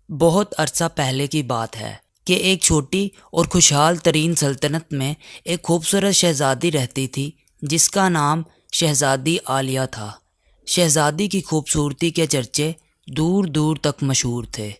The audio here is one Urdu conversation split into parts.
بہت عرصہ پہلے کی بات ہے کہ ایک چھوٹی اور خوشحال ترین سلطنت میں ایک خوبصورت شہزادی رہتی تھی جس کا نام شہزادی عالیہ تھا۔ شہزادی کی خوبصورتی کے چرچے دور دور تک مشہور تھے،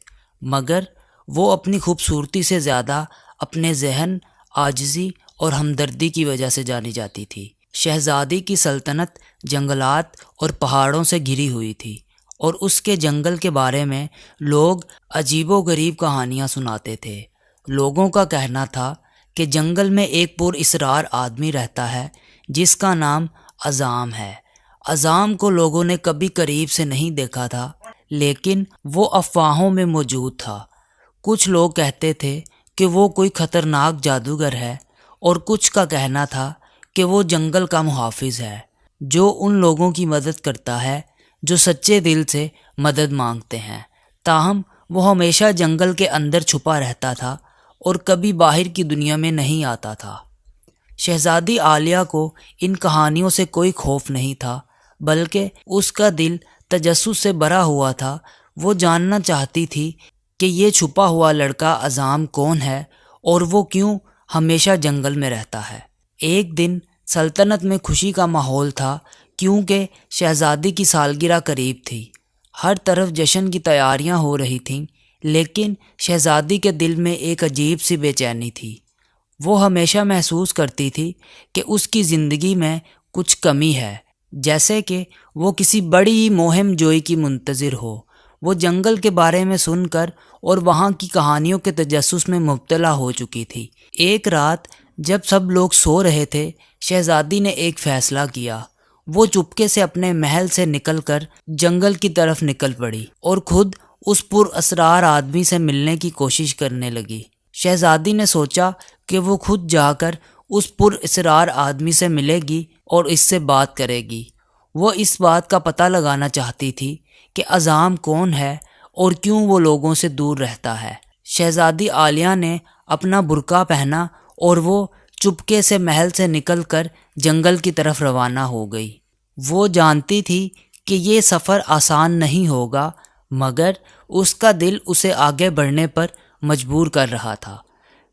مگر وہ اپنی خوبصورتی سے زیادہ اپنے ذہن، عاجزی اور ہمدردی کی وجہ سے جانی جاتی تھی۔ شہزادی کی سلطنت جنگلات اور پہاڑوں سے گھری ہوئی تھی، اور اس کے جنگل کے بارے میں لوگ عجیب و غریب کہانیاں سناتے تھے۔ لوگوں کا کہنا تھا کہ جنگل میں ایک پر اسرار آدمی رہتا ہے جس کا نام عظام ہے۔ عظام کو لوگوں نے کبھی قریب سے نہیں دیکھا تھا، لیکن وہ افواہوں میں موجود تھا۔ کچھ لوگ کہتے تھے کہ وہ کوئی خطرناک جادوگر ہے، اور کچھ کا کہنا تھا کہ وہ جنگل کا محافظ ہے جو ان لوگوں کی مدد کرتا ہے جو سچے دل سے مدد مانگتے ہیں۔ تاہم وہ ہمیشہ جنگل کے اندر چھپا رہتا تھا اور کبھی باہر کی دنیا میں نہیں آتا تھا۔ شہزادی عالیہ کو ان کہانیوں سے کوئی خوف نہیں تھا، بلکہ اس کا دل تجسس سے بھرا ہوا تھا۔ وہ جاننا چاہتی تھی کہ یہ چھپا ہوا لڑکا عظام کون ہے اور وہ کیوں ہمیشہ جنگل میں رہتا ہے۔ ایک دن سلطنت میں خوشی کا ماحول تھا، کیونکہ شہزادی کی سالگرہ قریب تھی۔ ہر طرف جشن کی تیاریاں ہو رہی تھیں، لیکن شہزادی کے دل میں ایک عجیب سی بے چینی تھی۔ وہ ہمیشہ محسوس کرتی تھی کہ اس کی زندگی میں کچھ کمی ہے، جیسے کہ وہ کسی بڑی مہم جوئی کی منتظر ہو۔ وہ جنگل کے بارے میں سن کر اور وہاں کی کہانیوں کے تجسس میں مبتلا ہو چکی تھی۔ ایک رات جب سب لوگ سو رہے تھے، شہزادی نے ایک فیصلہ کیا۔ وہ چپکے سے اپنے محل سے نکل کر جنگل کی طرف نکل پڑی اور خود اس پر اسرار آدمی سے ملنے کی کوشش کرنے لگی۔ شہزادی نے سوچا کہ وہ خود جا کر اس پر اسرار آدمی سے ملے گی اور اس سے بات کرے گی۔ وہ اس بات کا پتہ لگانا چاہتی تھی کہ عظام کون ہے اور کیوں وہ لوگوں سے دور رہتا ہے۔ شہزادی عالیہ نے اپنا برقع پہنا اور وہ چپکے سے محل سے نکل کر جنگل کی طرف روانہ ہو گئی۔ وہ جانتی تھی کہ یہ سفر آسان نہیں ہوگا، مگر اس کا دل اسے آگے بڑھنے پر مجبور کر رہا تھا۔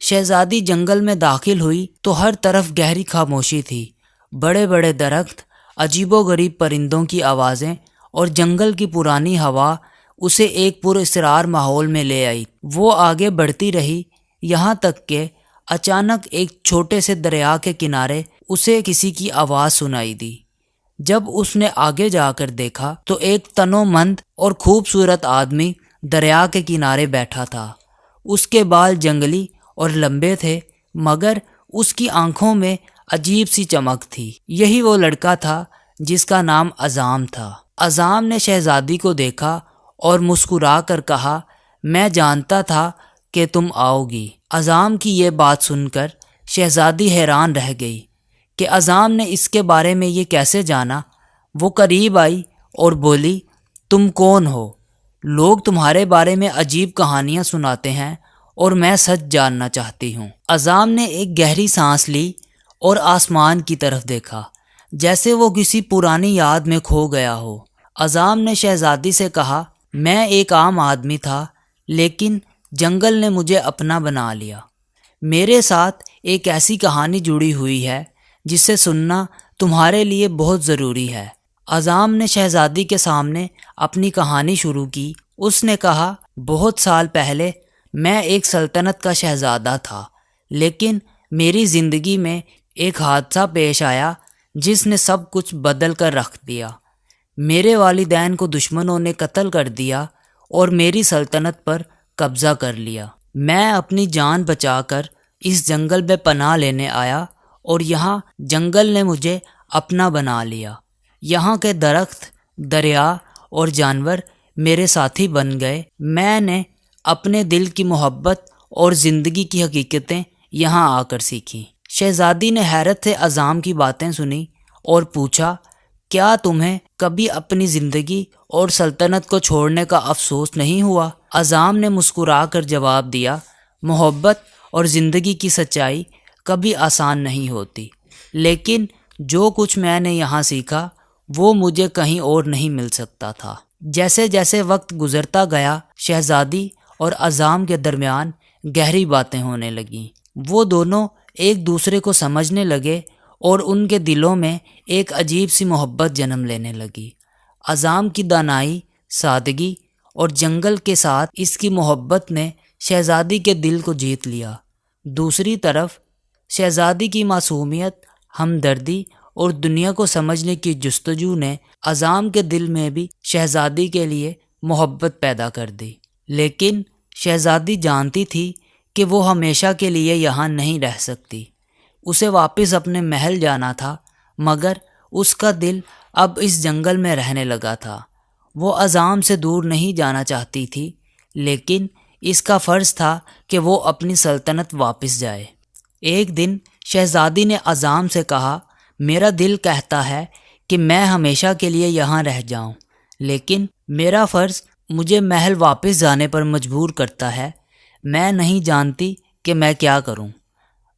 شہزادی جنگل میں داخل ہوئی تو ہر طرف گہری خاموشی تھی۔ بڑے بڑے درخت، عجیب و غریب پرندوں کی آوازیں اور جنگل کی پرانی ہوا اسے ایک پر اسرار ماحول میں لے آئی۔ وہ آگے بڑھتی رہی، یہاں تک کہ اچانک ایک چھوٹے سے دریا کے کنارے اسے کسی کی آواز سنائی دی۔ جب اس نے آگے جا کر دیکھا تو ایک تنومند اور خوبصورت آدمی دریا کے کنارے بیٹھا تھا۔ اس کے بال جنگلی اور لمبے تھے، مگر اس کی آنکھوں میں عجیب سی چمک تھی۔ یہی وہ لڑکا تھا جس کا نام عظام تھا۔ عظام نے شہزادی کو دیکھا اور مسکرا کر کہا، میں جانتا تھا کہ تم آؤ گی۔ عظام کی یہ بات سن کر شہزادی حیران رہ گئی کہ عظام نے اس کے بارے میں یہ کیسے جانا۔ وہ قریب آئی اور بولی، تم کون ہو؟ لوگ تمہارے بارے میں عجیب کہانیاں سناتے ہیں اور میں سچ جاننا چاہتی ہوں۔ عظام نے ایک گہری سانس لی اور آسمان کی طرف دیکھا، جیسے وہ کسی پرانی یاد میں کھو گیا ہو۔ عظام نے شہزادی سے کہا، میں ایک عام آدمی تھا، لیکن جنگل نے مجھے اپنا بنا لیا۔ میرے ساتھ ایک ایسی کہانی جڑی ہوئی ہے جسے سننا تمہارے لیے بہت ضروری ہے۔ عظام نے شہزادی کے سامنے اپنی کہانی شروع کی۔ اس نے کہا، بہت سال پہلے میں ایک سلطنت کا شہزادہ تھا، لیکن میری زندگی میں ایک حادثہ پیش آیا جس نے سب کچھ بدل کر رکھ دیا۔ میرے والدین کو دشمنوں نے قتل کر دیا اور میری سلطنت پر قبضہ کر لیا۔ میں اپنی جان بچا کر اس جنگل میں پناہ لینے آیا اور یہاں جنگل نے مجھے اپنا بنا لیا۔ یہاں کے درخت، دریا اور جانور میرے ساتھی بن گئے۔ میں نے اپنے دل کی محبت اور زندگی کی حقیقتیں یہاں آ کر سیکھیں۔ شہزادی نے حیرت سے عظام کی باتیں سنی اور پوچھا، کیا تمہیں کبھی اپنی زندگی اور سلطنت کو چھوڑنے کا افسوس نہیں ہوا؟ عظام نے مسکرا کر جواب دیا، محبت اور زندگی کی سچائی کبھی آسان نہیں ہوتی، لیکن جو کچھ میں نے یہاں سیکھا وہ مجھے کہیں اور نہیں مل سکتا تھا۔ جیسے جیسے وقت گزرتا گیا، شہزادی اور اعظام کے درمیان گہری باتیں ہونے لگیں۔ وہ دونوں ایک دوسرے کو سمجھنے لگے اور ان کے دلوں میں ایک عجیب سی محبت جنم لینے لگی۔ اعظام کی دانائی، سادگی اور جنگل کے ساتھ اس کی محبت نے شہزادی کے دل کو جیت لیا۔ دوسری طرف شہزادی کی معصومیت، ہمدردی اور دنیا کو سمجھنے کی جستجو نے اعظام کے دل میں بھی شہزادی کے لیے محبت پیدا کر دی۔ لیکن شہزادی جانتی تھی کہ وہ ہمیشہ کے لیے یہاں نہیں رہ سکتی۔ اسے واپس اپنے محل جانا تھا، مگر اس کا دل اب اس جنگل میں رہنے لگا تھا۔ وہ اعظام سے دور نہیں جانا چاہتی تھی، لیکن اس کا فرض تھا کہ وہ اپنی سلطنت واپس جائے۔ ایک دن شہزادی نے اعظام سے کہا، میرا دل کہتا ہے کہ میں ہمیشہ کے لیے یہاں رہ جاؤں، لیکن میرا فرض مجھے محل واپس جانے پر مجبور کرتا ہے۔ میں نہیں جانتی کہ میں کیا کروں۔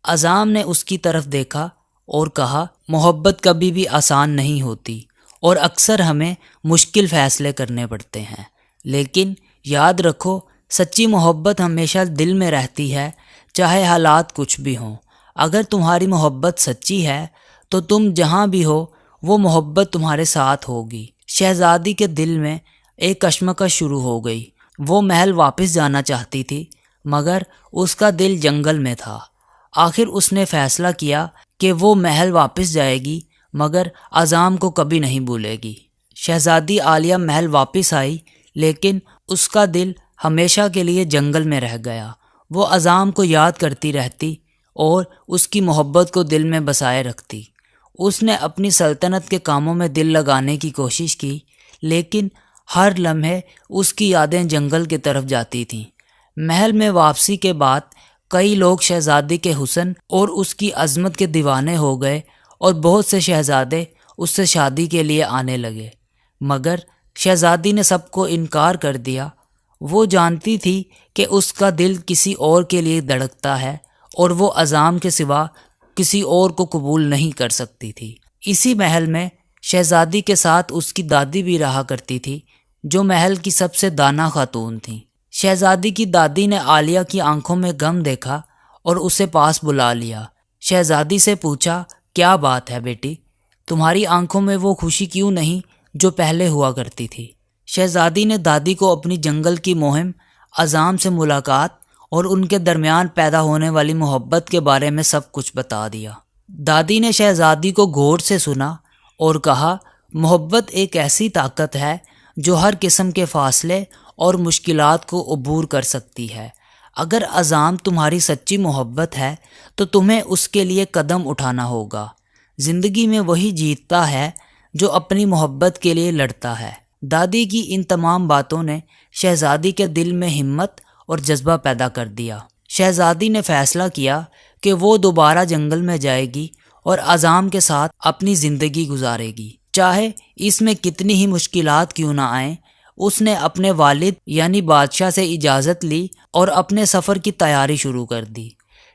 اعظام نے اس کی طرف دیکھا اور کہا، محبت کبھی بھی آسان نہیں ہوتی اور اکثر ہمیں مشکل فیصلے کرنے پڑتے ہیں، لیکن یاد رکھو، سچی محبت ہمیشہ دل میں رہتی ہے، چاہے حالات کچھ بھی ہوں۔ اگر تمہاری محبت سچی ہے تو تم جہاں بھی ہو وہ محبت تمہارے ساتھ ہوگی۔ شہزادی کے دل میں ایک کشمکش شروع ہو گئی۔ وہ محل واپس جانا چاہتی تھی، مگر اس کا دل جنگل میں تھا۔ آخر اس نے فیصلہ کیا کہ وہ محل واپس جائے گی، مگر اعظام کو کبھی نہیں بھولے گی۔ شہزادی عالیہ محل واپس آئی، لیکن اس کا دل ہمیشہ کے لیے جنگل میں رہ گیا۔ وہ اعظام کو یاد کرتی رہتی اور اس کی محبت کو دل میں بسائے رکھتی۔ اس نے اپنی سلطنت کے کاموں میں دل لگانے کی کوشش کی، لیکن ہر لمحے اس کی یادیں جنگل کی طرف جاتی تھیں۔ محل میں واپسی کے بعد کئی لوگ شہزادی کے حسن اور اس کی عظمت کے دیوانے ہو گئے اور بہت سے شہزادے اس سے شادی کے لیے آنے لگے، مگر شہزادی نے سب کو انکار کر دیا۔ وہ جانتی تھی کہ اس کا دل کسی اور کے لیے دھڑکتا ہے اور وہ اعظام کے سوا کسی اور کو قبول نہیں کر سکتی تھی۔ اسی محل میں شہزادی کے ساتھ اس کی دادی بھی رہا کرتی تھی، جو محل کی سب سے دانا خاتون تھیں۔ شہزادی کی دادی نے عالیہ کی آنکھوں میں غم دیکھا اور اسے پاس بلا لیا۔ شہزادی سے پوچھا، کیا بات ہے بیٹی؟ تمہاری آنکھوں میں وہ خوشی کیوں نہیں جو پہلے ہوا کرتی تھی؟ شہزادی نے دادی کو اپنی جنگل کی مہم، اعظام سے ملاقات اور ان کے درمیان پیدا ہونے والی محبت کے بارے میں سب کچھ بتا دیا۔ دادی نے شہزادی کو غور سے سنا اور کہا، محبت ایک ایسی طاقت ہے جو ہر قسم کے فاصلے اور مشکلات کو عبور کر سکتی ہے۔ اگر اعظام تمہاری سچی محبت ہے تو تمہیں اس کے لیے قدم اٹھانا ہوگا۔ زندگی میں وہی جیتتا ہے جو اپنی محبت کے لیے لڑتا ہے۔ دادی کی ان تمام باتوں نے شہزادی کے دل میں ہمت اور جذبہ پیدا کر دیا۔ شہزادی نے فیصلہ کیا کہ وہ دوبارہ جنگل میں جائے گی اور اعظام کے ساتھ اپنی زندگی گزارے گی، چاہے اس میں کتنی ہی مشکلات کیوں نہ آئیں۔ اس نے اپنے والد یعنی بادشاہ سے اجازت لی اور اپنے سفر کی تیاری شروع کر دی۔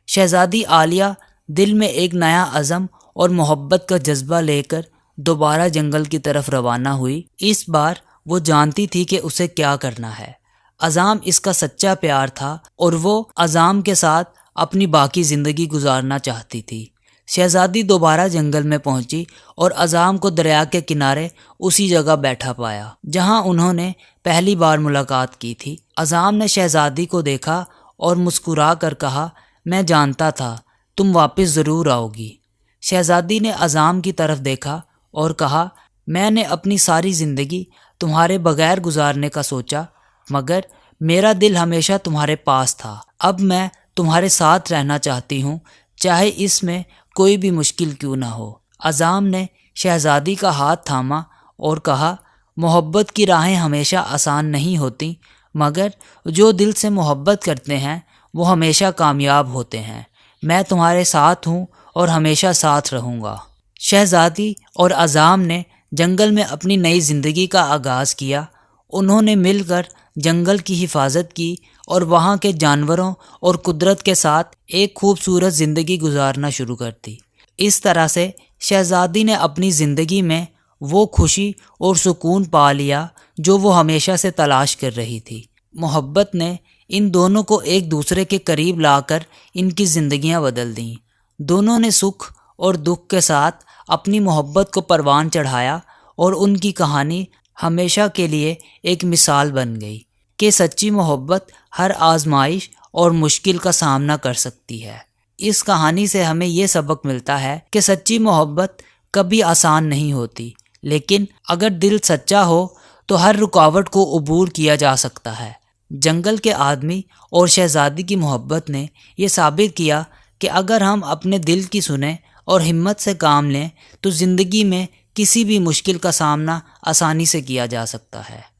شہزادی عالیہ دل میں ایک نیا عزم اور محبت کا جذبہ لے کر دوبارہ جنگل کی طرف روانہ ہوئی۔ اس بار وہ جانتی تھی کہ اسے کیا کرنا ہے۔ اعظام اس کا سچا پیار تھا اور وہ اعظام کے ساتھ اپنی باقی زندگی گزارنا چاہتی تھی۔ شہزادی دوبارہ جنگل میں پہنچی اور اعظام کو دریا کے کنارے اسی جگہ بیٹھا پایا جہاں انہوں نے پہلی بار ملاقات کی تھی۔ اعظام نے شہزادی کو دیکھا اور مسکرا کر کہا، میں جانتا تھا تم واپس ضرور آؤ گی۔ شہزادی نے اعظام کی طرف دیکھا اور کہا، میں نے اپنی ساری زندگی تمہارے بغیر گزارنے کا سوچا، مگر میرا دل ہمیشہ تمہارے پاس تھا۔ اب میں تمہارے ساتھ رہنا چاہتی ہوں، چاہے اس میں کوئی بھی مشکل کیوں نہ ہو۔ اعظام نے شہزادی کا ہاتھ تھاما اور کہا، محبت کی راہیں ہمیشہ آسان نہیں ہوتی، مگر جو دل سے محبت کرتے ہیں وہ ہمیشہ کامیاب ہوتے ہیں۔ میں تمہارے ساتھ ہوں اور ہمیشہ ساتھ رہوں گا۔ شہزادی اور اعظام نے جنگل میں اپنی نئی زندگی کا آغاز کیا۔ انہوں نے مل کر جنگل کی حفاظت کی اور وہاں کے جانوروں اور قدرت کے ساتھ ایک خوبصورت زندگی گزارنا شروع کر دی۔ اس طرح سے شہزادی نے اپنی زندگی میں وہ خوشی اور سکون پا لیا جو وہ ہمیشہ سے تلاش کر رہی تھی۔ محبت نے ان دونوں کو ایک دوسرے کے قریب لا کر ان کی زندگیاں بدل دیں۔ دونوں نے سکھ اور دکھ کے ساتھ اپنی محبت کو پروان چڑھایا اور ان کی کہانی ہمیشہ کے لیے ایک مثال بن گئی کہ سچی محبت ہر آزمائش اور مشکل کا سامنا کر سکتی ہے۔ اس کہانی سے ہمیں یہ سبق ملتا ہے کہ سچی محبت کبھی آسان نہیں ہوتی، لیکن اگر دل سچا ہو تو ہر رکاوٹ کو عبور کیا جا سکتا ہے۔ جنگل کے آدمی اور شہزادی کی محبت نے یہ ثابت کیا کہ اگر ہم اپنے دل کی سنیں اور ہمت سے کام لیں تو زندگی میں کسی بھی مشکل کا سامنا آسانی سے کیا جا سکتا ہے۔